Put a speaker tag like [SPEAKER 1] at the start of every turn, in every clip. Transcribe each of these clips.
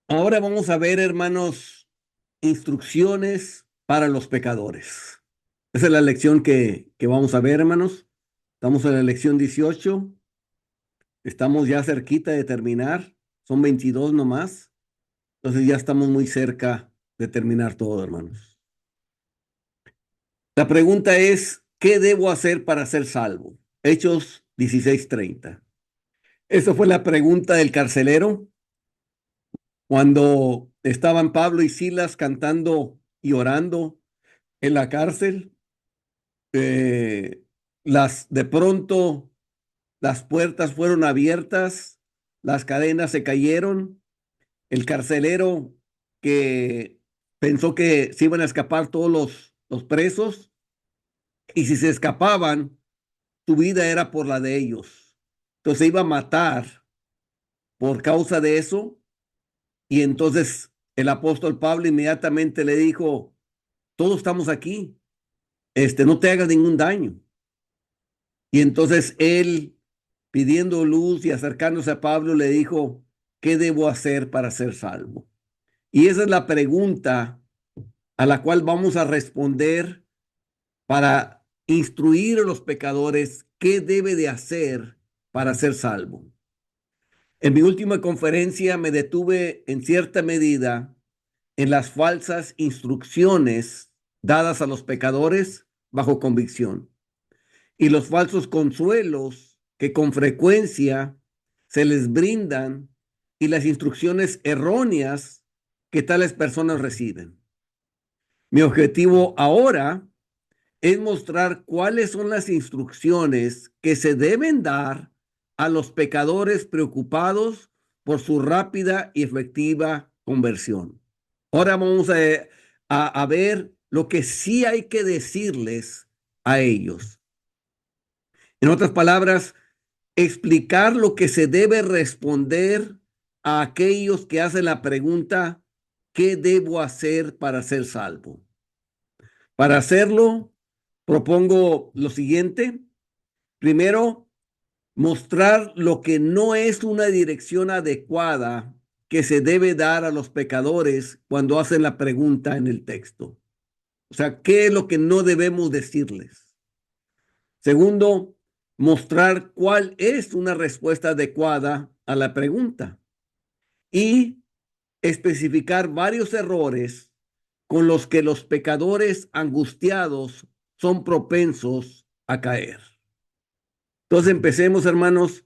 [SPEAKER 1] Ahora vamos a ver, hermanos, instrucciones para los pecadores. Esa es la lección que vamos a ver, hermanos. Estamos en la lección 18. Estamos ya cerquita de terminar. Son 22 nomás. Entonces ya estamos muy cerca de terminar todo, hermanos. La pregunta es, ¿qué debo hacer para ser salvo? Hechos 16:30. Esa fue la pregunta del carcelero cuando estaban Pablo y Silas cantando y orando en la cárcel. eh, de pronto las puertas fueron abiertas, las cadenas se cayeron, el carcelero que pensó que se iban a escapar todos los presos y si se escapaban, su vida era por la de ellos. Entonces se iba a matar por causa de eso y entonces el apóstol Pablo inmediatamente le dijo, todos estamos aquí, no te hagas ningún daño. Y entonces él, pidiendo luz y acercándose a Pablo, le dijo, ¿qué debo hacer para ser salvo? Y esa es la pregunta a la cual vamos a responder para instruir a los pecadores qué debe de hacer para ser salvo. En mi última conferencia me detuve en cierta medida en las falsas instrucciones dadas a los pecadores bajo convicción y los falsos consuelos que con frecuencia se les brindan y las instrucciones erróneas que tales personas reciben. Mi objetivo ahora es mostrar cuáles son las instrucciones que se deben dar a los pecadores preocupados por su rápida y efectiva conversión. Ahora vamos a ver lo que sí hay que decirles a ellos. En otras palabras, explicar lo que se debe responder a aquellos que hacen la pregunta, ¿qué debo hacer para ser salvo? Para hacerlo, propongo lo siguiente. Primero, mostrar lo que no es una dirección adecuada que se debe dar a los pecadores cuando hacen la pregunta en el texto. O sea, ¿qué es lo que no debemos decirles? Segundo, mostrar cuál es una respuesta adecuada a la pregunta y especificar varios errores con los que los pecadores angustiados son propensos a caer. Entonces empecemos, hermanos.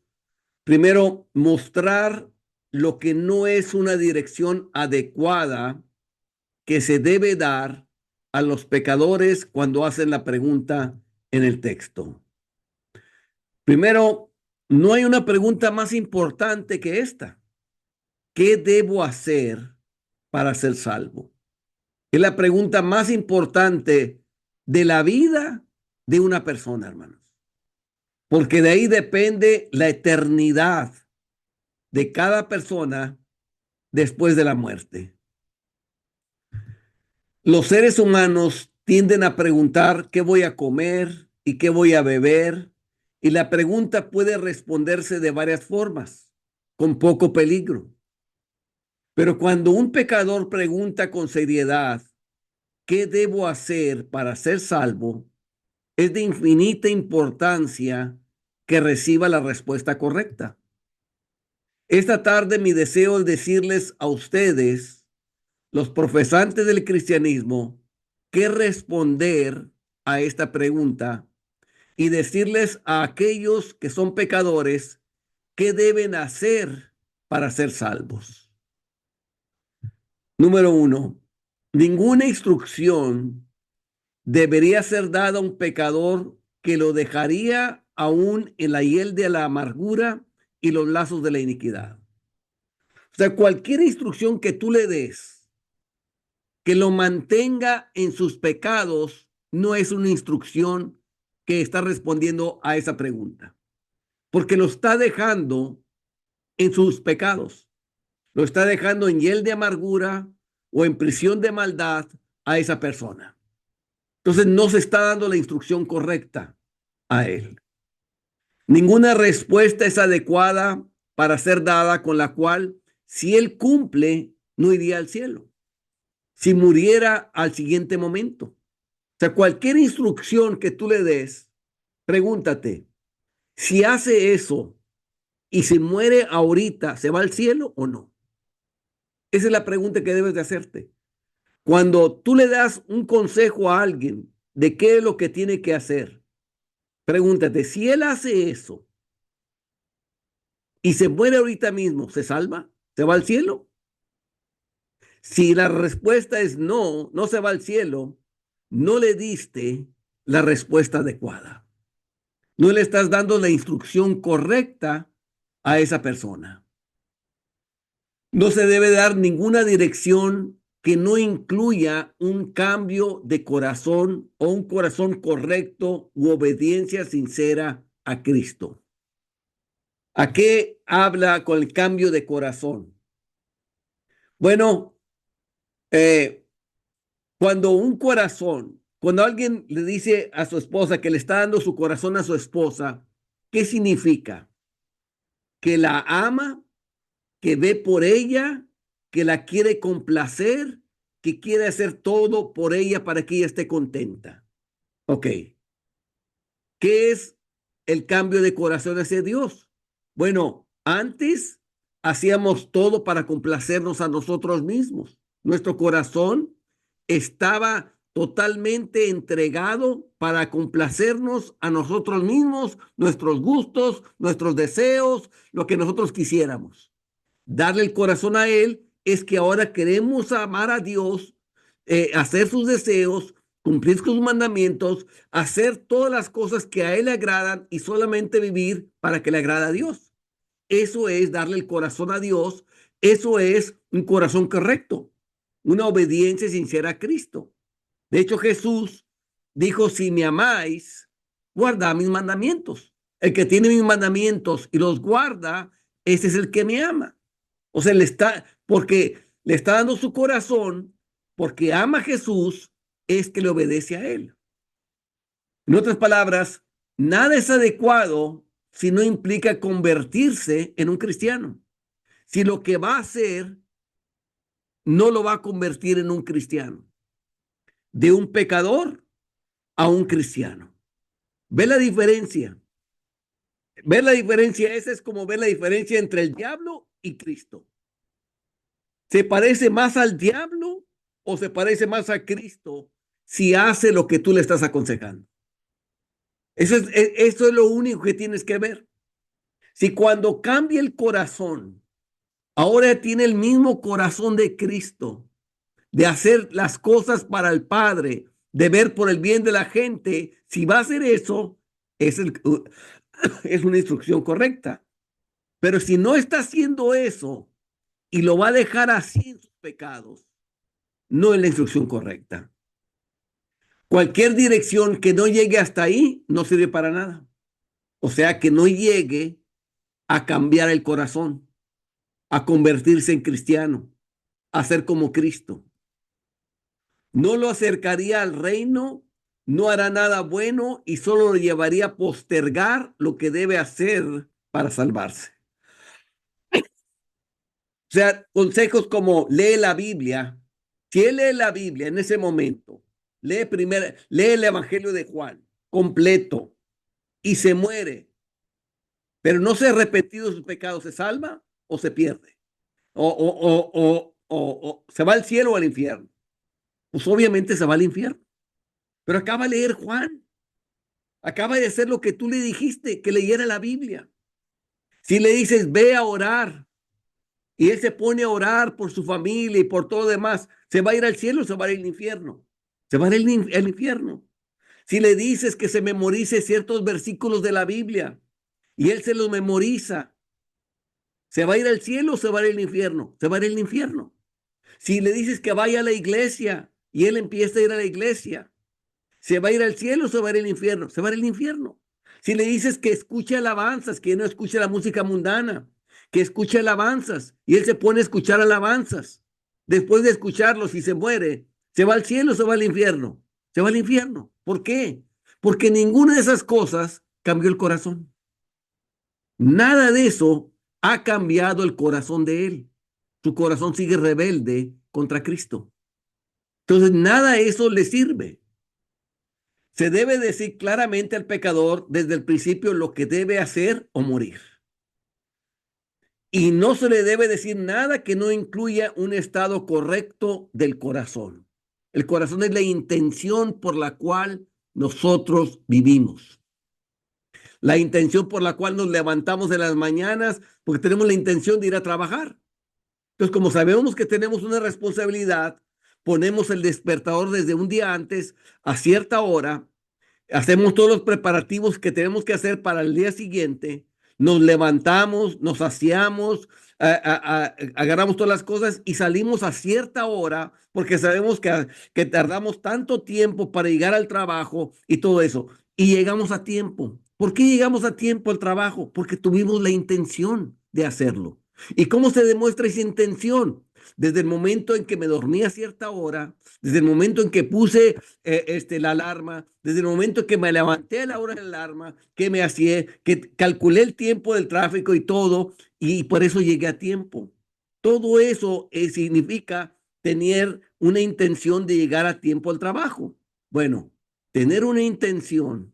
[SPEAKER 1] Primero, mostrar lo que no es una dirección adecuada que se debe dar a los pecadores cuando hacen la pregunta en el texto. Primero, no hay una pregunta más importante que esta. ¿Qué debo hacer para ser salvo? Es la pregunta más importante de la vida de una persona, hermanos. Porque de ahí depende la eternidad de cada persona después de la muerte. Los seres humanos tienden a preguntar qué voy a comer y qué voy a beber, y la pregunta puede responderse de varias formas, con poco peligro. Pero cuando un pecador pregunta con seriedad, ¿qué debo hacer para ser salvo? Es de infinita importancia que reciba la respuesta correcta. Esta tarde mi deseo es decirles a ustedes, los profesantes del cristianismo, qué responder a esta pregunta y decirles a aquellos que son pecadores qué deben hacer para ser salvos. Número uno, ninguna instrucción debería ser dada a un pecador que lo dejaría aún en la hiel de la amargura y los lazos de la iniquidad. O sea, cualquier instrucción que tú le des que lo mantenga en sus pecados no es una instrucción que está respondiendo a esa pregunta, porque lo está dejando en sus pecados, lo está dejando en hiel de amargura o en prisión de maldad a esa persona. Entonces no se está dando la instrucción correcta a él. Ninguna respuesta es adecuada para ser dada con la cual, si él cumple, no iría al cielo. Si muriera al siguiente momento. O sea, cualquier instrucción que tú le des, pregúntate, si hace eso y se muere ahorita, ¿se va al cielo o no? Esa es la pregunta que debes de hacerte. Cuando tú le das un consejo a alguien de qué es lo que tiene que hacer, pregúntate, si él hace eso y se muere ahorita mismo, ¿se salva? ¿Se va al cielo? Si la respuesta es no, no se va al cielo, no le diste la respuesta adecuada. No le estás dando la instrucción correcta a esa persona. No se debe dar ninguna dirección que no incluya un cambio de corazón o un corazón correcto u obediencia sincera a Cristo. ¿A qué habla con el cambio de corazón? Bueno, eh, cuando alguien le dice a su esposa que le está dando su corazón a su esposa, ¿qué significa? Que la ama, que ve por ella, que la quiere complacer, que quiere hacer todo por ella para que ella esté contenta. Ok. ¿Qué es el cambio de corazón hacia Dios? Bueno, antes hacíamos todo para complacernos a nosotros mismos. Nuestro corazón estaba totalmente entregado para complacernos a nosotros mismos, nuestros gustos, nuestros deseos, lo que nosotros quisiéramos. Darle el corazón a Él es que ahora queremos amar a Dios, hacer sus deseos, cumplir sus mandamientos, hacer todas las cosas que a Él le agradan y solamente vivir para que le agrade a Dios. Eso es darle el corazón a Dios. Eso es un corazón correcto, una obediencia sincera a Cristo. De hecho, Jesús dijo, si me amáis, guardad mis mandamientos. El que tiene mis mandamientos y los guarda, ese es el que me ama. O sea, porque le está dando su corazón, porque ama a Jesús, es que le obedece a Él. En otras palabras, nada es adecuado si no implica convertirse en un cristiano. Si lo que va a hacer no lo va a convertir en un cristiano. De un pecador a un cristiano. ¿Ve la diferencia? ¿Ve la diferencia? Esa es como ver la diferencia entre el diablo y Cristo. ¿Se parece más al diablo o se parece más a Cristo si hace lo que tú le estás aconsejando? Eso es lo único que tienes que ver. Si cuando cambia el corazón, ahora tiene el mismo corazón de Cristo, de hacer las cosas para el Padre, de ver por el bien de la gente, si va a hacer eso, es una instrucción correcta. Pero si no está haciendo eso y lo va a dejar así en sus pecados, no es la instrucción correcta. Cualquier dirección que no llegue hasta ahí no sirve para nada. O sea, que no llegue a cambiar el corazón, a convertirse en cristiano, a ser como Cristo. No lo acercaría al reino, no hará nada bueno y solo lo llevaría a postergar lo que debe hacer para salvarse. O sea, consejos como lee la Biblia. Si él lee la Biblia en ese momento, lee el Evangelio de Juan completo y se muere, pero no se ha arrepentido de sus pecados, ¿se salva o se pierde? O se va al cielo o al infierno. Pues obviamente se va al infierno. Pero acaba de leer Juan. Acaba de hacer lo que tú le dijiste, que leyera la Biblia. Si le dices, ve a orar, y él se pone a orar por su familia y por todo demás, ¿se va a ir al cielo o se va a ir al infierno? Se va a ir al infierno. Si le dices que se memorice ciertos versículos de la Biblia y él se los memoriza, ¿se va a ir al cielo o se va a ir al infierno? Se va a ir al infierno. Si le dices que vaya a la iglesia y él empieza a ir a la iglesia, ¿se va a ir al cielo o se va a ir al infierno? Se va a ir al infierno. Si le dices que escuche alabanzas, que no escuche la música mundana, que escuche alabanzas y él se pone a escuchar alabanzas, después de escucharlos y se muere, ¿se va al cielo o se va al infierno? Se va al infierno. ¿Por qué? Porque ninguna de esas cosas cambió el corazón. Nada de eso ha cambiado el corazón de él. su corazón sigue rebelde contra Cristo. Entonces, nada de eso le sirve. Se debe decir claramente al pecador desde el principio lo que debe hacer o morir. Y no se le debe decir nada que no incluya un estado correcto del corazón. El corazón es la intención por la cual nosotros vivimos. La intención por la cual nos levantamos en las mañanas, porque tenemos la intención de ir a trabajar. Entonces, como sabemos que tenemos una responsabilidad, ponemos el despertador desde un día antes a cierta hora, hacemos todos los preparativos que tenemos que hacer para el día siguiente, nos levantamos, nos aseamos, agarramos todas las cosas y salimos a cierta hora porque sabemos que tardamos tanto tiempo para llegar al trabajo y todo eso. Y llegamos a tiempo. ¿Por qué llegamos a tiempo al trabajo? Porque tuvimos la intención de hacerlo. ¿Y cómo se demuestra esa intención? Desde el momento en que me dormí a cierta hora, desde el momento en que puse la alarma, desde el momento que me levanté a la hora de la alarma, que me hacía, que calculé el tiempo del tráfico y todo, y por eso llegué a tiempo. Todo eso significa tener una intención de llegar a tiempo al trabajo. Bueno, tener una intención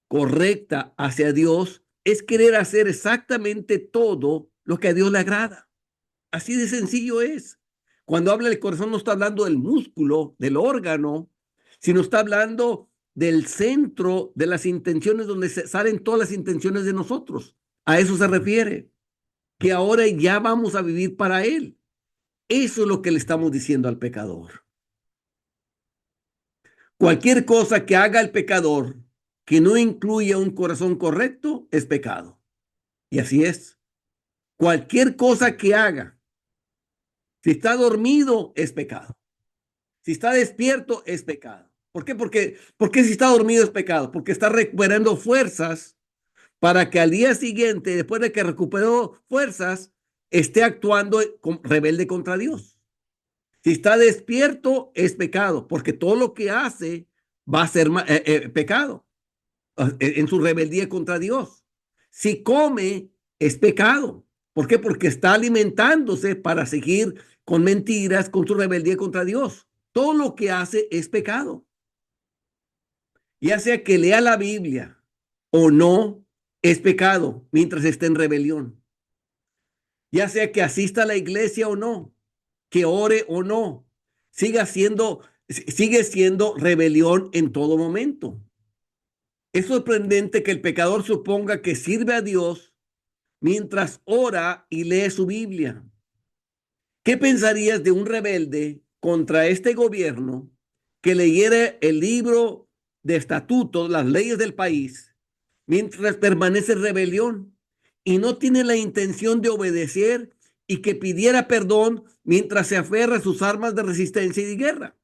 [SPEAKER 1] correcta hacia Dios es querer hacer exactamente todo lo que a Dios le agrada. Así de sencillo es. Cuando habla del corazón no está hablando del músculo, del órgano, sino está hablando del centro de las intenciones donde salen todas las intenciones de nosotros. A eso se refiere, que ahora ya vamos a vivir para Él. Eso es lo que le estamos diciendo al pecador. Cualquier cosa que haga el pecador que no incluya un corazón correcto es pecado. Y así es. Cualquier cosa que haga, si está dormido, es pecado. Si está despierto, es pecado. ¿Por qué? Porque si está dormido es pecado. Porque está recuperando fuerzas para que al día siguiente, después de que recuperó fuerzas, esté actuando rebelde contra Dios. Si está despierto, es pecado. Porque todo lo que hace va a ser pecado en su rebeldía contra Dios. Si come, es pecado. ¿Por qué? Porque está alimentándose para seguir con mentiras, con su rebeldía contra Dios. Todo lo que hace es pecado. Ya sea que lea la Biblia o no, es pecado mientras esté en rebelión. Ya sea que asista a la iglesia o no, que ore o no, sigue siendo rebelión en todo momento. Es sorprendente que el pecador suponga que sirve a Dios mientras ora y lee su Biblia. ¿Qué pensarías de un rebelde contra este gobierno que leyera el libro de estatutos, las leyes del país, mientras permanece en rebelión y no tiene la intención de obedecer y que pidiera perdón mientras se aferra a sus armas de resistencia y de guerra?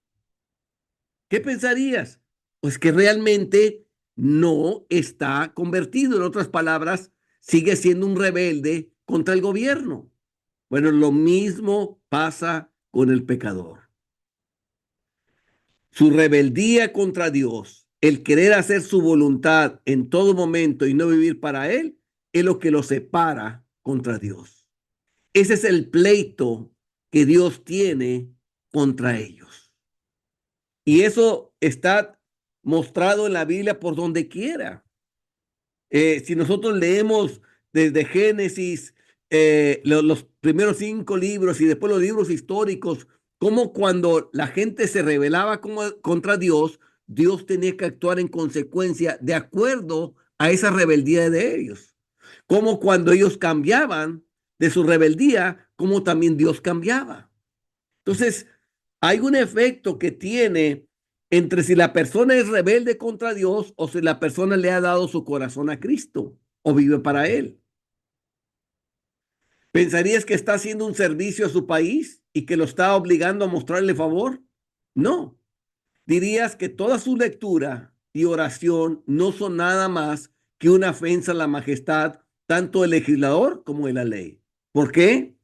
[SPEAKER 1] ¿Qué pensarías? Pues que realmente no está convertido. En otras palabras, sigue siendo un rebelde contra el gobierno. Bueno, lo mismo pasa con el pecador. Su rebeldía contra Dios, el querer hacer su voluntad en todo momento y no vivir para Él, es lo que lo separa contra Dios. Ese es el pleito que Dios tiene contra ellos. Y eso está mostrado en la Biblia por donde quiera. Si nosotros leemos desde Génesis, los primeros 5 libros y después los libros históricos, como cuando la gente se rebelaba contra Dios, Dios tenía que actuar en consecuencia de acuerdo a esa rebeldía de ellos. Como cuando ellos cambiaban de su rebeldía, como también Dios cambiaba. Entonces, hay un efecto que tiene entre si la persona es rebelde contra Dios o si la persona le ha dado su corazón a Cristo o vive para Él. ¿Pensarías que está haciendo un servicio a su país y que lo está obligando a mostrarle favor? No. Dirías que toda su lectura y oración no son nada más que una ofensa a la majestad, tanto del legislador como de la ley. ¿Por qué?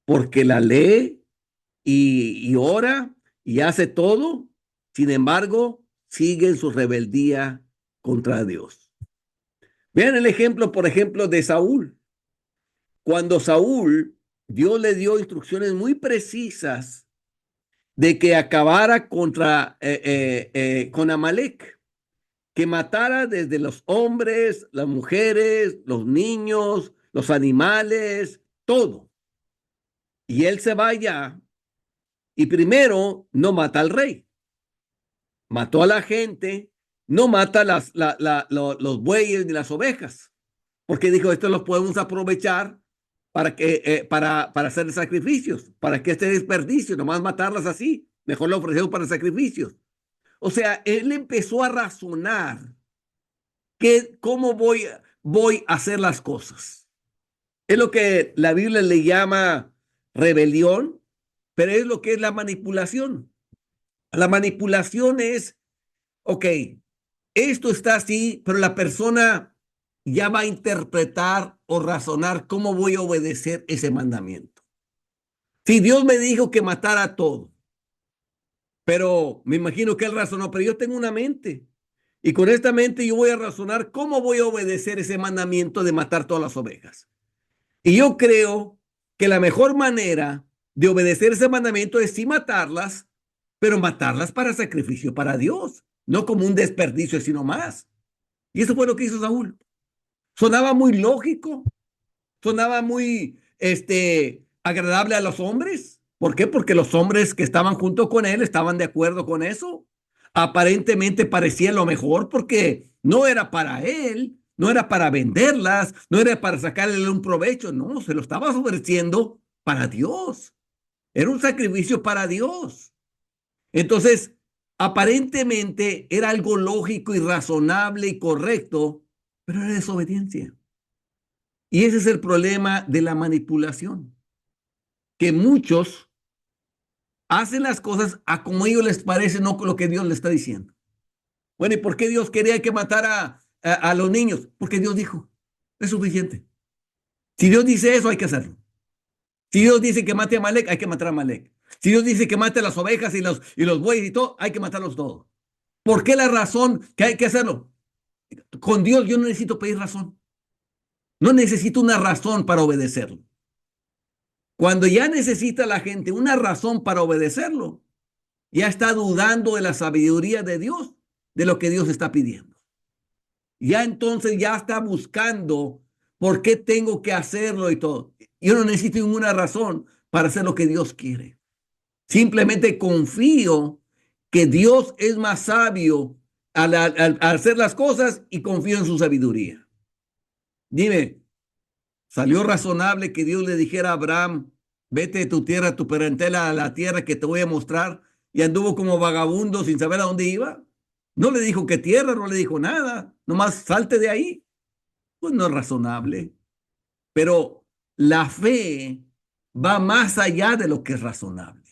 [SPEAKER 1] Porque la ley y ora y hace todo, sin embargo, sigue en su rebeldía contra Dios. Vean el ejemplo, por ejemplo, de Saúl. Cuando Saúl Dios le dio instrucciones muy precisas de que acabara con Amalek, que matara desde los hombres, las mujeres, los niños, los animales, todo. Y él se va allá y primero no mata al rey, mató a la gente, no mata los bueyes ni las ovejas, porque dijo, esto los podemos aprovechar para hacer sacrificios, para que este desperdicio, nomás matarlas así, mejor lo ofrecemos para sacrificios. O sea, él empezó a razonar cómo voy a hacer las cosas. Es lo que la Biblia le llama rebelión, pero es lo que es la manipulación. La manipulación es, ok, esto está así, pero la persona ya va a interpretar o razonar cómo voy a obedecer ese mandamiento. Si Dios me dijo que matara todo, pero me imagino que él razonó, pero yo tengo una mente. Y con esta mente yo voy a razonar cómo voy a obedecer ese mandamiento de matar todas las ovejas. Y yo creo que la mejor manera de obedecer ese mandamiento es sí matarlas, pero matarlas para sacrificio para Dios, no como un desperdicio, sino más. Y eso fue lo que hizo Saúl. Sonaba muy lógico, sonaba muy agradable a los hombres. ¿Por qué? Porque los hombres que estaban junto con él estaban de acuerdo con eso. Aparentemente parecía lo mejor porque no era para él, no era para venderlas, no era para sacarle un provecho, no, se lo estaba ofreciendo para Dios. Era un sacrificio para Dios. Entonces, aparentemente era algo lógico y razonable y correcto, pero era desobediencia. Y ese es el problema de la manipulación, que muchos hacen las cosas a como a ellos les parece, no con lo que Dios les está diciendo. Bueno, ¿y por qué Dios quería que matara a los niños? Porque Dios dijo, es suficiente. Si Dios dice eso, hay que hacerlo. Si Dios dice que mate a Amalek, hay que matar a Amalek. Si Dios dice que mate a las ovejas y los bueyes y todo, hay que matarlos todos. ¿Por qué la razón que hay que hacerlo? Con Dios yo no necesito pedir razón. No necesito una razón para obedecerlo. Cuando ya necesita la gente una razón para obedecerlo, ya está dudando de la sabiduría de Dios, de lo que Dios está pidiendo. Ya entonces ya está buscando por qué tengo que hacerlo y todo. Yo no necesito ninguna razón para hacer lo que Dios quiere. Simplemente confío que Dios es más sabio al hacer las cosas y confío en su sabiduría. Dime, ¿salió razonable que Dios le dijera a Abraham, vete de tu tierra, tu parentela, a la tierra que te voy a mostrar? Y anduvo como vagabundo sin saber a dónde iba. No le dijo qué tierra, no le dijo nada. Nomás salte de ahí. Pues no es razonable. Pero la fe va más allá de lo que es razonable.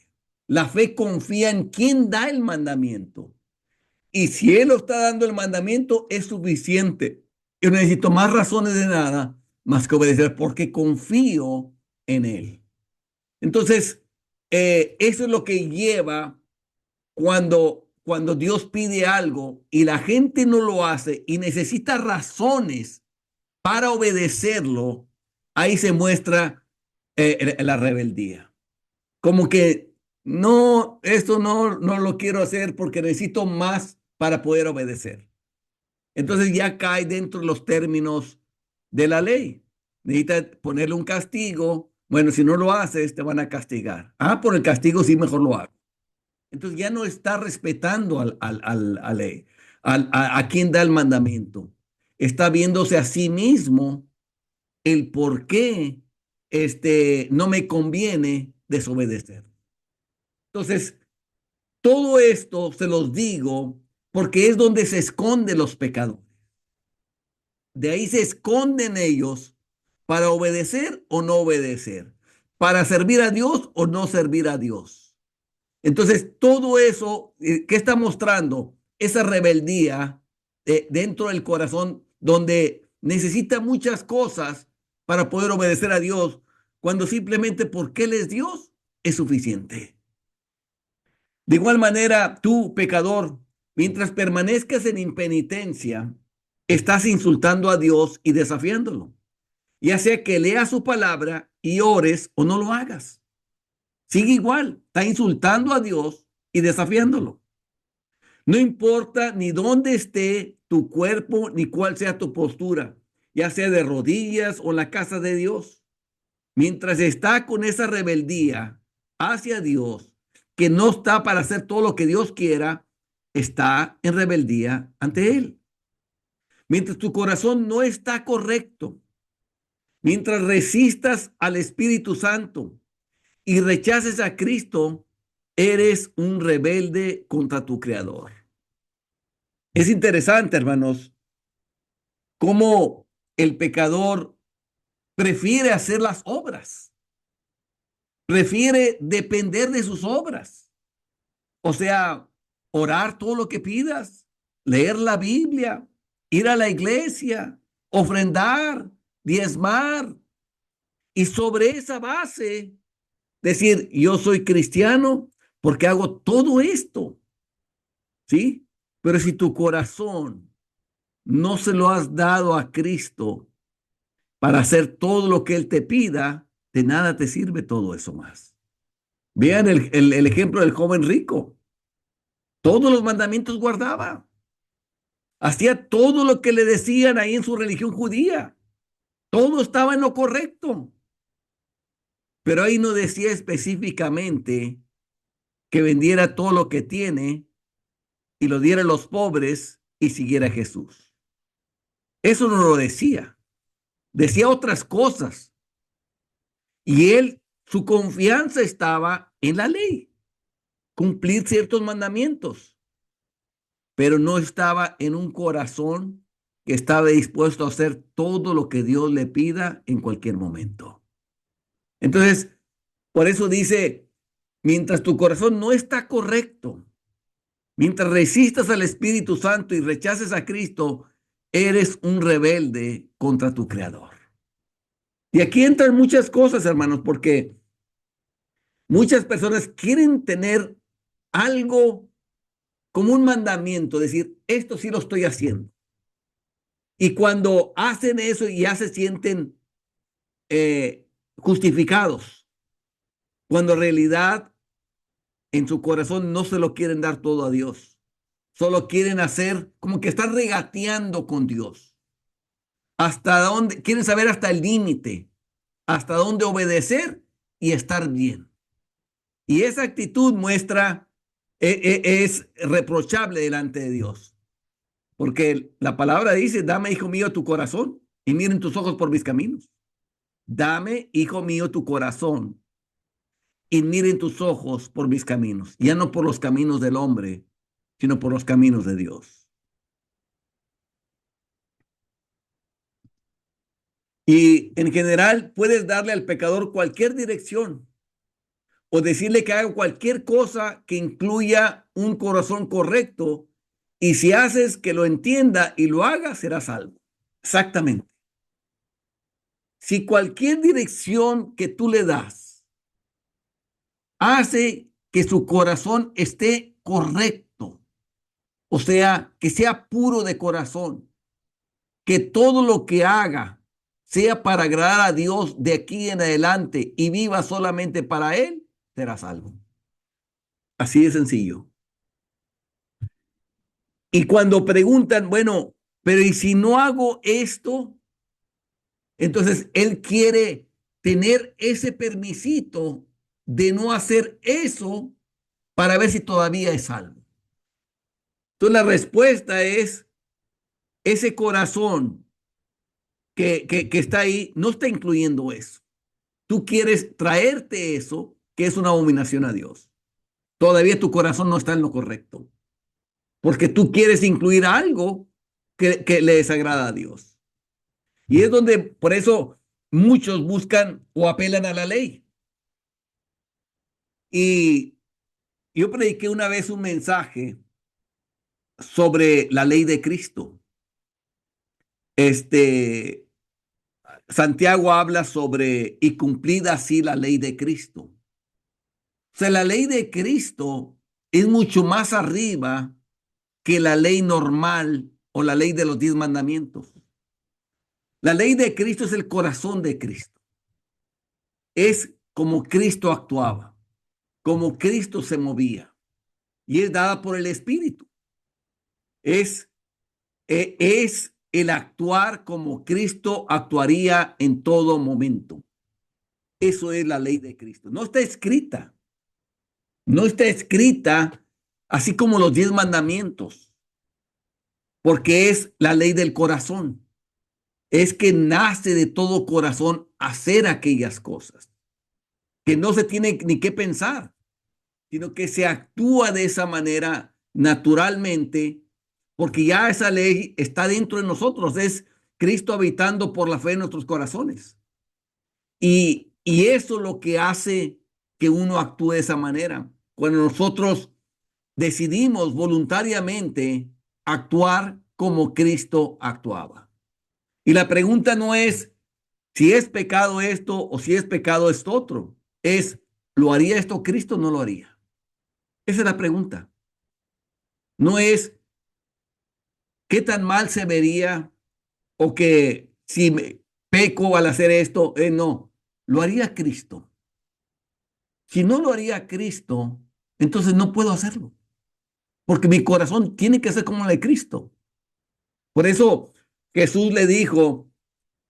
[SPEAKER 1] La fe confía en quien da el mandamiento. Y si Él lo está dando el mandamiento, es suficiente. Yo no necesito más razones de nada más que obedecer porque confío en Él. Entonces, eso es lo que lleva cuando Dios pide algo y la gente no lo hace y necesita razones para obedecerlo, ahí se muestra la rebeldía. Como que no, esto no lo quiero hacer porque necesito más para poder obedecer. Entonces ya cae dentro de los términos de la ley. Necesita ponerle un castigo. Bueno, si no lo haces, te van a castigar. Ah, por el castigo sí, mejor lo hago. Entonces ya no está respetando a ley, a quien da el mandamiento. Está viéndose a sí mismo el por qué no me conviene desobedecer. Entonces, todo esto se los digo porque es donde se esconden los pecadores. De ahí se esconden ellos para obedecer o no obedecer, para servir a Dios o no servir a Dios. Entonces, todo eso, ¿qué está mostrando? Esa rebeldía dentro del corazón donde necesita muchas cosas para poder obedecer a Dios, cuando simplemente porque Él es Dios es suficiente. De igual manera, tú, pecador, mientras permanezcas en impenitencia, estás insultando a Dios y desafiándolo. Ya sea que leas su palabra y ores o no lo hagas. Sigue igual, está insultando a Dios y desafiándolo. No importa ni dónde esté tu cuerpo ni cuál sea tu postura, ya sea de rodillas o en la casa de Dios. Mientras está con esa rebeldía hacia Dios, que no está para hacer todo lo que Dios quiera, está en rebeldía ante Él. Mientras tu corazón no está correcto, mientras resistas al Espíritu Santo y rechaces a Cristo, eres un rebelde contra tu Creador. Es interesante, hermanos, cómo el pecador prefiere hacer las obras, prefiere depender de sus obras. O sea, orar todo lo que pidas, leer la Biblia, ir a la iglesia, ofrendar, diezmar. Y sobre esa base, decir, yo soy cristiano porque hago todo esto. ¿Sí? Pero si tu corazón no se lo has dado a Cristo para hacer todo lo que Él te pida, de nada te sirve todo eso más. Vean el ejemplo del joven rico. Todos los mandamientos guardaba. Hacía todo lo que le decían ahí en su religión judía. Todo estaba en lo correcto. Pero ahí no decía específicamente que vendiera todo lo que tiene y lo diera a los pobres y siguiera a Jesús. Eso no lo decía. Decía otras cosas. Y su confianza estaba en la ley, cumplir ciertos mandamientos, pero no estaba en un corazón que estaba dispuesto a hacer todo lo que Dios le pida en cualquier momento. Entonces, por eso dice, mientras tu corazón no está correcto, mientras resistas al Espíritu Santo y rechaces a Cristo, eres un rebelde contra tu Creador. Y aquí entran muchas cosas, hermanos, porque muchas personas quieren tener algo como un mandamiento, decir, esto sí lo estoy haciendo. Y cuando hacen eso ya se sienten justificados, cuando en realidad en su corazón no se lo quieren dar todo a Dios. Solo quieren hacer como que están regateando con Dios. Hasta dónde, quieren saber hasta el límite, hasta dónde obedecer y estar bien. Y esa actitud muestra, es reprochable delante de Dios. Porque la palabra dice, dame, hijo mío, tu corazón y miren tus ojos por mis caminos. Dame, hijo mío, tu corazón y miren tus ojos por mis caminos. Ya no por los caminos del hombre, sino por los caminos de Dios. Y en general puedes darle al pecador cualquier dirección o decirle que haga cualquier cosa que incluya un corazón correcto. Y si haces que lo entienda y lo haga, serás salvo. Exactamente. Si cualquier dirección que tú le das hace que su corazón esté correcto, o sea, que sea puro de corazón, que todo lo que haga sea para agradar a Dios de aquí en adelante y viva solamente para Él, será salvo. Así de sencillo. Y cuando preguntan, bueno, pero ¿y si no hago esto? Entonces Él quiere tener ese permisito de no hacer eso para ver si todavía es salvo. Entonces la respuesta es, ese corazón que está ahí no está incluyendo eso. Tú quieres traerte eso, que es una abominación a Dios. Todavía tu corazón no está en lo correcto, porque tú quieres incluir algo que le desagrada a Dios. Y es donde, por eso, muchos buscan o apelan a la ley. Y yo prediqué una vez un mensaje sobre la ley de Cristo. Este, Santiago habla sobre y cumplida así la ley de Cristo. O sea, la ley de Cristo es mucho más arriba que la ley normal o la ley de los 10 mandamientos. La ley de Cristo es el corazón de Cristo. es como Cristo actuaba, como Cristo se movía, y es dada por el Espíritu. Es, es el actuar como Cristo actuaría en todo momento. Eso es la ley de Cristo. No está escrita, no está escrita así como los 10 mandamientos, porque es la ley del corazón. Es que nace de todo corazón hacer aquellas cosas, que no se tiene ni que pensar, sino que se actúa de esa manera naturalmente, porque ya esa ley está dentro de nosotros, es Cristo habitando por la fe en nuestros corazones. Y eso es lo que hace que uno actúe de esa manera. Cuando nosotros decidimos voluntariamente actuar como Cristo actuaba. Y la pregunta no es si es pecado esto o si es pecado esto otro. Es, ¿lo haría esto Cristo o no lo haría? Esa es la pregunta. No es qué tan mal se vería o que si me peco al hacer esto, no, lo haría Cristo. Si no lo haría Cristo, entonces no puedo hacerlo, porque mi corazón tiene que ser como el de Cristo. Por eso Jesús le dijo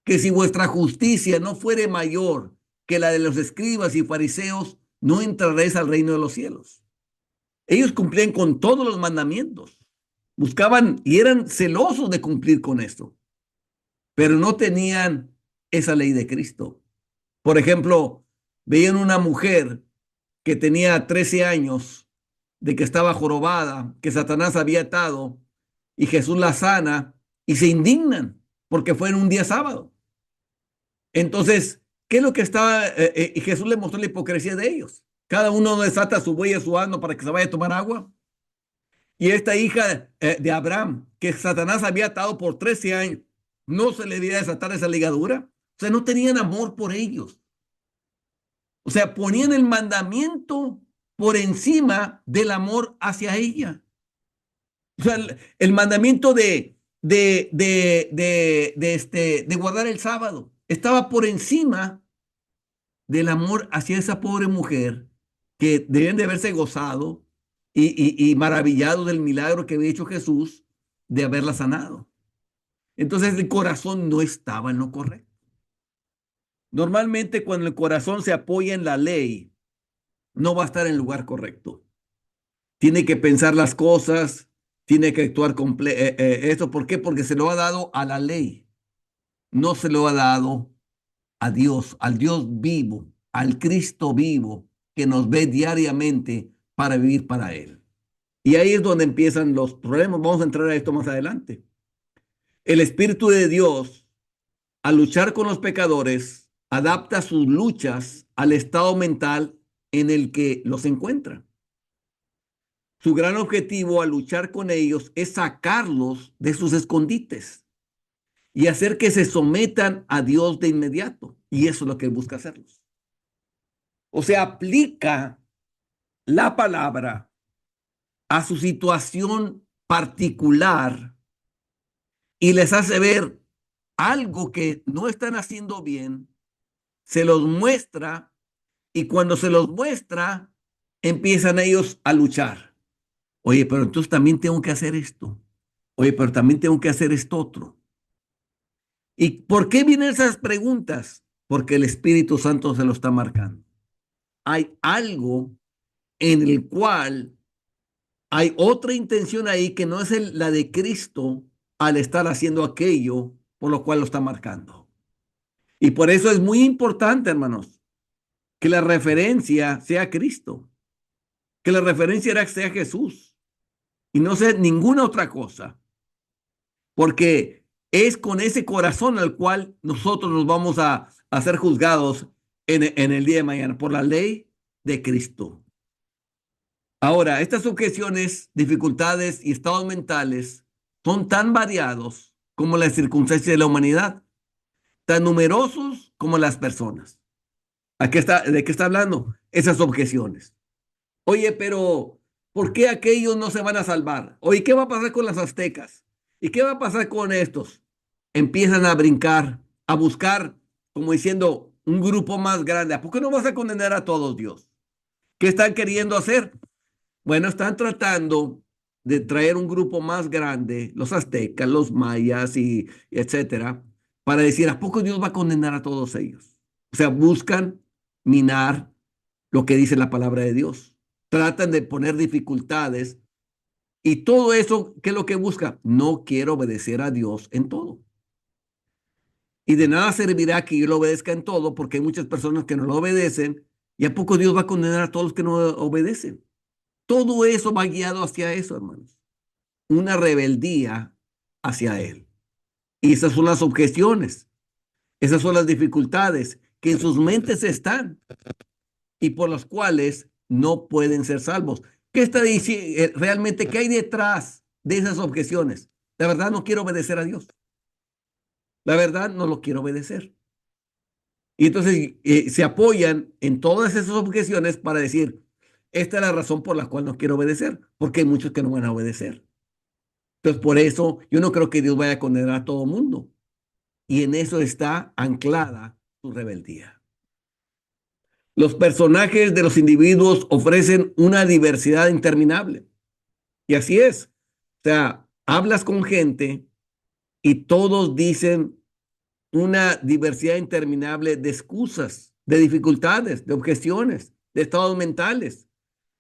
[SPEAKER 1] que si vuestra justicia no fuere mayor que la de los escribas y fariseos, no entraréis al reino de los cielos. Ellos cumplían con todos los mandamientos, buscaban y eran celosos de cumplir con esto, pero no tenían esa ley de Cristo. Por ejemplo, veían una mujer que tenía 13 años, de que estaba jorobada, que Satanás había atado, y Jesús la sana, y se indignan porque fue en un día sábado. Entonces, ¿qué es lo que estaba? Y Jesús le mostró la hipocresía de ellos. Cada uno desata su buey y su asno para que se vaya a tomar agua. Y esta hija de Abraham, que Satanás había atado por 13 años, no se le debía desatar esa ligadura. O sea, no tenían amor por ellos. O sea, ponían el mandamiento por encima del amor hacia ella. O sea, el mandamiento de guardar el sábado estaba por encima del amor hacia esa pobre mujer que deben de haberse gozado y maravillado del milagro que había hecho Jesús de haberla sanado. Entonces el corazón no estaba en lo correcto. Normalmente cuando el corazón se apoya en la ley, no va a estar en el lugar correcto. Tiene que pensar las cosas, tiene que actuar esto. ¿Por qué? Porque se lo ha dado a la ley, no se lo ha dado a Dios, al Dios vivo, al Cristo vivo que nos ve diariamente para vivir para Él. Y ahí es donde empiezan los problemas. Vamos a entrar a esto más adelante. El Espíritu de Dios, al luchar con los pecadores, adapta sus luchas al estado mental en el que los encuentra. Su gran objetivo al luchar con ellos es sacarlos de sus escondites y hacer que se sometan a Dios de inmediato. Y eso es lo que él busca hacerlos. O sea, aplica la palabra a su situación particular y les hace ver algo que no están haciendo bien, se los muestra y cuando se los muestra, empiezan ellos a luchar. Oye, pero entonces también tengo que hacer esto. Oye, pero también tengo que hacer esto otro. ¿Y por qué vienen esas preguntas? Porque el Espíritu Santo se lo está marcando. Hay algo en el cual hay otra intención ahí que no es la de Cristo al estar haciendo aquello por lo cual lo está marcando. Y por eso es muy importante, hermanos, que la referencia sea Cristo, que la referencia sea Jesús y no sea ninguna otra cosa, porque es con ese corazón al cual nosotros nos vamos a ser juzgados en el día de mañana por la ley de Cristo. Ahora, estas objeciones, dificultades y estados mentales son tan variados como las circunstancias de la humanidad, tan numerosos como las personas. ¿De qué está hablando? Esas objeciones. Oye, pero ¿por qué aquellos no se van a salvar? Oye, ¿qué va a pasar con las aztecas? ¿Y qué va a pasar con estos? Empiezan a brincar, a buscar, como diciendo, un grupo más grande. ¿A poco no vas a condenar a todos, Dios? ¿Qué están queriendo hacer? Bueno, están tratando de traer un grupo más grande, los aztecas, los mayas y etcétera, para decir, ¿a poco Dios va a condenar a todos ellos? O sea, buscan minar lo que dice la palabra de Dios. Tratan de poner dificultades y todo eso, ¿qué es lo que busca? No quiero obedecer a Dios en todo. Y de nada servirá que yo lo obedezca en todo, porque hay muchas personas que no lo obedecen, y a poco Dios va a condenar a todos los que no obedecen. Todo eso va guiado hacia eso, hermanos. Una rebeldía hacia Él. Y esas son las objeciones, esas son las dificultades que en sus mentes están y por las cuales no pueden ser salvos. ¿Qué está diciendo realmente? ¿Qué hay detrás de esas objeciones? La verdad, no quiero obedecer a Dios. La verdad, no lo quiero obedecer. Y entonces se apoyan en todas esas objeciones para decir, esta es la razón por la cual no quiero obedecer, porque hay muchos que no van a obedecer. Entonces, por eso yo no creo que Dios vaya a condenar a todo mundo. Y en eso está anclada su rebeldía. Los personajes de los individuos ofrecen una diversidad interminable. Y así es. O sea, hablas con gente y todos dicen una diversidad interminable de excusas, de dificultades, de objeciones, de estados mentales,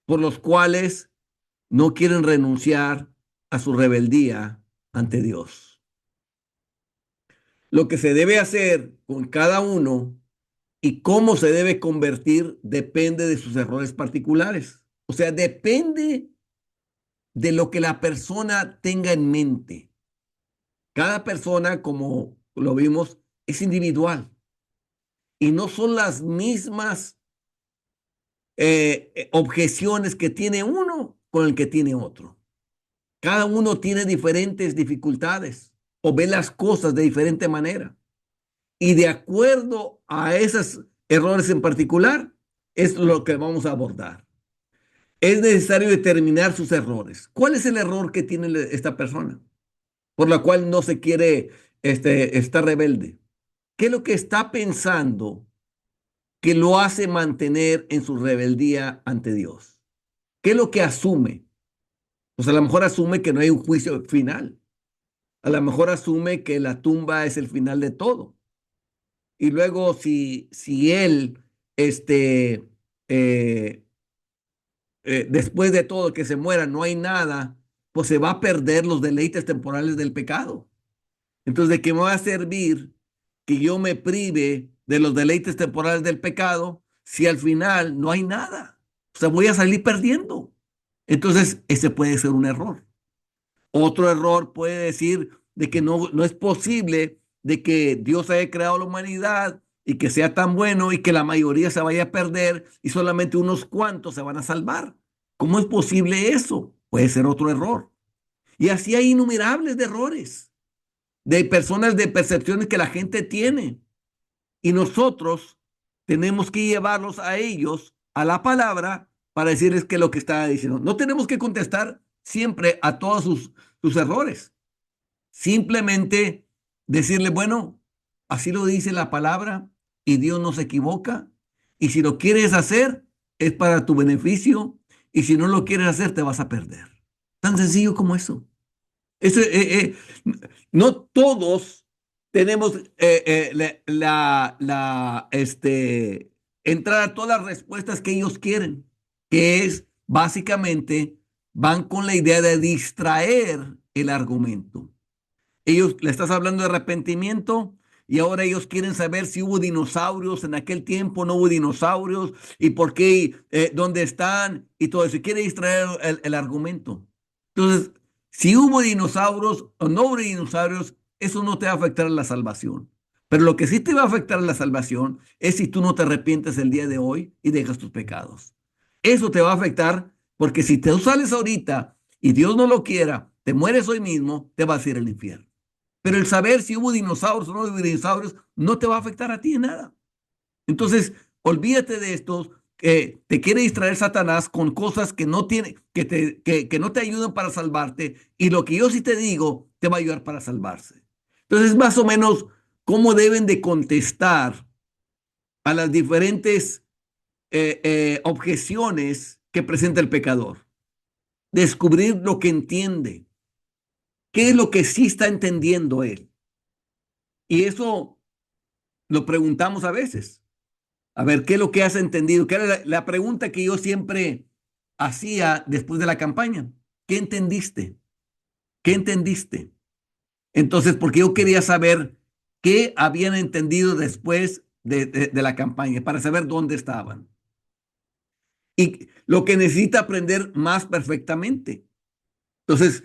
[SPEAKER 1] por los cuales no quieren renunciar a su rebeldía ante Dios. Lo que se debe hacer con cada uno y cómo se debe convertir depende de sus errores particulares. O sea, depende de lo que la persona tenga en mente. Cada persona, como lo vimos, es individual y no son las mismas objeciones que tiene uno con el que tiene otro. Cada uno tiene diferentes dificultades o ve las cosas de diferente manera. Y de acuerdo a esos errores en particular, es lo que vamos a abordar. Es necesario determinar sus errores. ¿Cuál es el error que tiene esta persona por la cual no se quiere, está rebelde? ¿Qué es lo que está pensando que lo hace mantener en su rebeldía ante Dios? ¿Qué es lo que asume? Pues a lo mejor asume que no hay un juicio final. A lo mejor asume que la tumba es el final de todo. Y luego si él, eh, después de todo que se muera, no hay nada, pues se va a perder los deleites temporales del pecado. Entonces, ¿de qué me va a servir que yo me prive de los deleites temporales del pecado si al final no hay nada? O sea, voy a salir perdiendo. Entonces, ese puede ser un error. Otro error puede decir de que no es posible de que Dios haya creado la humanidad y que sea tan bueno y que la mayoría se vaya a perder y solamente unos cuantos se van a salvar. ¿Cómo es posible eso? Puede ser otro error. Y así hay innumerables de errores, de personas, de percepciones que la gente tiene. Y nosotros tenemos que llevarlos a ellos a la palabra para decirles que lo que está diciendo. No tenemos que contestar siempre a todos sus errores. Simplemente decirle, bueno, así lo dice la palabra y Dios no se equivoca. Y si lo quieres hacer, es para tu beneficio. Y si no lo quieres hacer, te vas a perder. Tan sencillo como eso. Eso no todos tenemos entrar a todas las respuestas que ellos quieren, que es básicamente van con la idea de distraer el argumento. Ellos le estás hablando de arrepentimiento y ahora ellos quieren saber si hubo dinosaurios en aquel tiempo, no hubo dinosaurios y por qué, dónde están y todo eso. Y quiere distraer el argumento. Entonces, si hubo dinosaurios o no hubo dinosaurios, eso no te va a afectar a la salvación. Pero lo que sí te va a afectar a la salvación es si tú no te arrepientes el día de hoy y dejas tus pecados. Eso te va a afectar porque si te sales ahorita y Dios no lo quiera, te mueres hoy mismo, te vas a ir al infierno. Pero el saber si hubo dinosaurios o no hubo dinosaurios no te va a afectar a ti en nada. Entonces, olvídate de estos que te quiere distraer Satanás con cosas que no tiene, que no te ayudan para salvarte. Y lo que yo sí te digo te va a ayudar para salvarse. Entonces, más o menos, ¿cómo deben de contestar a las diferentes objeciones que presenta el pecador. Descubrir lo que entiende. ¿Qué es lo que sí está entendiendo él? Y eso lo preguntamos a veces. A ver, ¿qué es lo que has entendido? ¿Qué era la pregunta que yo siempre hacía después de la campaña? ¿Qué entendiste? ¿Qué entendiste? Entonces, porque yo quería saber qué habían entendido después de la campaña, para saber dónde estaban. Y lo que necesita aprender más perfectamente. Entonces,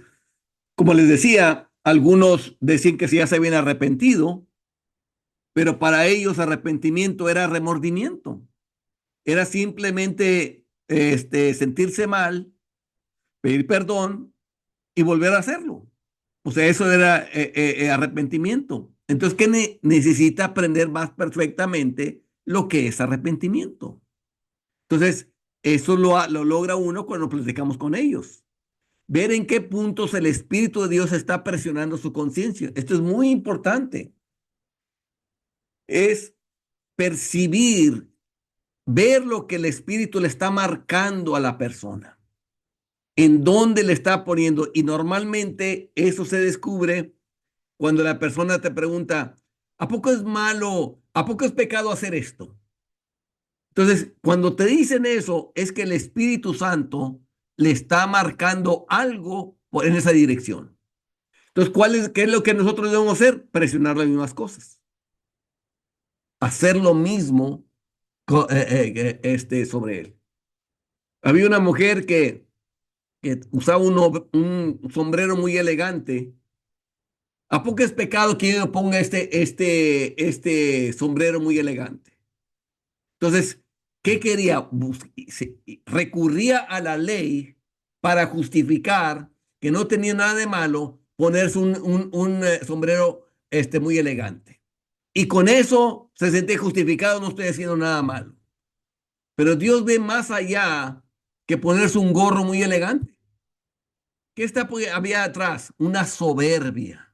[SPEAKER 1] como les decía, algunos decían que si ya se habían arrepentido, pero para ellos arrepentimiento era remordimiento. Era simplemente sentirse mal, pedir perdón y volver a hacerlo. O sea, eso era arrepentimiento. Entonces, ¿qué necesita aprender más perfectamente lo que es arrepentimiento? Entonces, eso lo logra uno cuando platicamos con ellos. Ver en qué puntos el Espíritu de Dios está presionando su conciencia. Esto es muy importante. Es percibir, ver lo que el Espíritu le está marcando a la persona, en dónde le está poniendo. Y normalmente eso se descubre cuando la persona te pregunta, ¿a poco es malo? ¿A poco es pecado hacer esto? Entonces, cuando te dicen eso, es que el Espíritu Santo le está marcando algo en esa dirección. Entonces, ¿qué es lo que nosotros debemos hacer? Presionar las mismas cosas. Hacer lo mismo sobre él. Había una mujer que usaba un sombrero muy elegante. ¿A poco es pecado que yo ponga este sombrero muy elegante? Entonces, ¿qué quería? Recurría a la ley para justificar que no tenía nada de malo ponerse un sombrero muy elegante. Y con eso se sentía justificado, no estoy haciendo nada malo. Pero Dios ve más allá que ponerse un gorro muy elegante. Había atrás? Una soberbia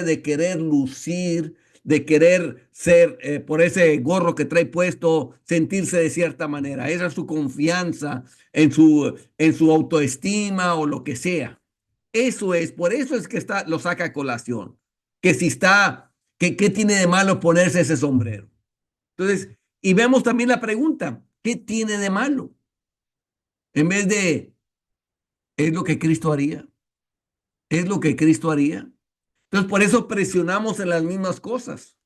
[SPEAKER 1] de querer lucir, de querer ser, por ese gorro que trae puesto, sentirse de cierta manera. Esa es su confianza en su autoestima o lo que sea. Por eso es que lo saca a colación. Que si está, ¿qué tiene de malo ponerse ese sombrero? Entonces, y vemos también la pregunta, ¿qué tiene de malo? En vez de, ¿es lo que Cristo haría? ¿Es lo que Cristo haría? Entonces, por eso presionamos en las mismas cosas.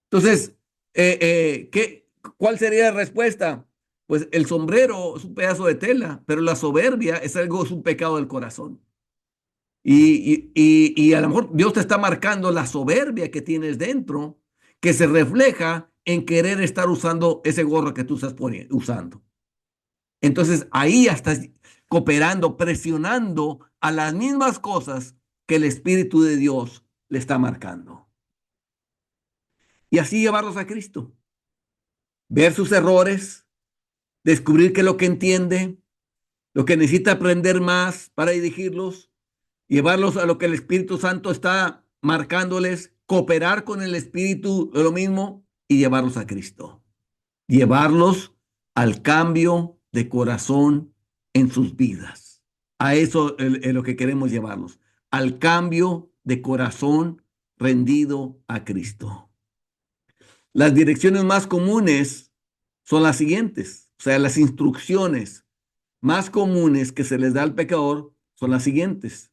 [SPEAKER 1] Entonces, ¿cuál sería la respuesta? Pues el sombrero es un pedazo de tela, pero la soberbia es un pecado del corazón. Y a lo mejor Dios te está marcando la soberbia que tienes dentro, que se refleja en querer estar usando ese gorro que tú estás usando. Entonces, ahí ya estás cooperando, presionando a las mismas cosas que el Espíritu de Dios le está marcando. Y así llevarlos a Cristo. Ver sus errores, descubrir qué es lo que entiende, lo que necesita aprender más para dirigirlos, llevarlos a lo que el Espíritu Santo está marcándoles, cooperar con el Espíritu de lo mismo y llevarlos a Cristo. Llevarlos al cambio de corazón en sus vidas. A eso es lo que queremos llevarlos, al cambio de corazón rendido a Cristo. Las direcciones más comunes son las siguientes, o sea, las instrucciones más comunes que se les da al pecador son las siguientes.